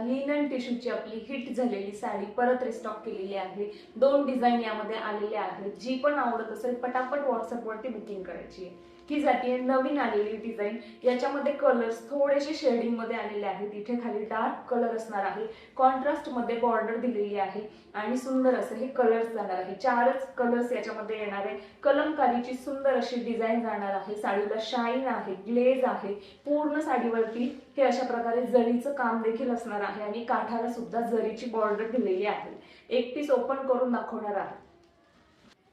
Linen टिश्यूची आपली hit झालेली साडी परत रिस्टॉक केलेली आहे। 2 डिझाईन यामध्ये आलेले आहेत। जी पण आवडत असेल पटापट व्हॉट्सअपवरती बुकिंग करायची आहे। ही जाती आहे नवीन आलेली डिझाईन। याच्यामध्ये कलर्स थोडेसे शेडिंग मध्ये आलेले आहेत। इथे खाली डार्क कलर असणार आहे, कॉन्ट्रास्ट मध्ये बॉर्डर दिलेली आहे आणि सुंदर असे हे कलर्स जाणार आहे। 4च कलर्स याच्यामध्ये येणार आहे। कलमकारीची सुंदर अशी डिझाईन जाणार आहे। साडीला शाईन आहे, ग्लेज आहे। पूर्ण साडीवरती हे अशा प्रकारे जरीचं काम देखील असणार आहे आणि काठाला सुद्धा जरीची बॉर्डर दिलेली आहे। एक पीस ओपन करून दाखवणार आहे।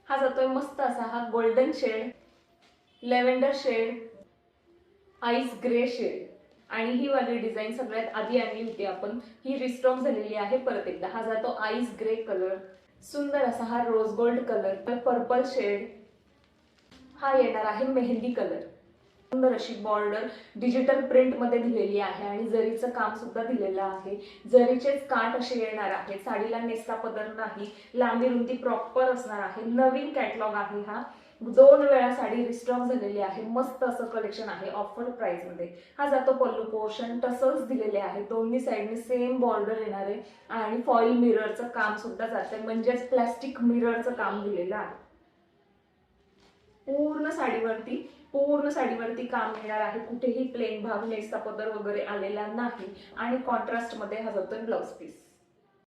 हा जातोय मस्त असा हा golden shade, lavender shade, ice grey shade आणि ही वाली डिझाईन सगळ्यात आधी आणली होती आपण। ही रिस्टॉक झालेली आहे परत एकदा। हा जातो आईस ग्रे कलर, सुंदर असा हा rose gold colour, purple shade, हा येणार आहे मेहंदी कलर। सुंदर अशी बॉर्डर डिजिटल प्रिंट मध्ये दिलेली आहे आणि जरीचं काम सुद्धा दिलेलं आहे। जरीचेच काठ असे येणार आहे। साडीला नेसता पदर नाही, लांबी रुंदी प्रॉपर असणार आहे। नवीन कॅटलॉग आहे हा। 2 वेळा साडी रिस्टॉक झालेली आहे। मस्त असं कलेक्शन आहे ऑफर प्राइस मध्ये। हा जातो पल्लू पोर्शन, टसल्स दिलेले आहे। दोन्ही साइडने सेम बॉर्डर येणार आहे आणि फॉइल मिररचं काम सुद्धा जातंय, म्हणजेच प्लास्टिक मिररचं काम दिलेलं आहे। पूर्ण साडीवरती काम येणार आहे। कुठेही प्लेन भाग, नेसता पदर वगैरे आलेला नाही आणि कॉन्ट्रास्ट मध्ये हा जातोय ब्लाउज पीस।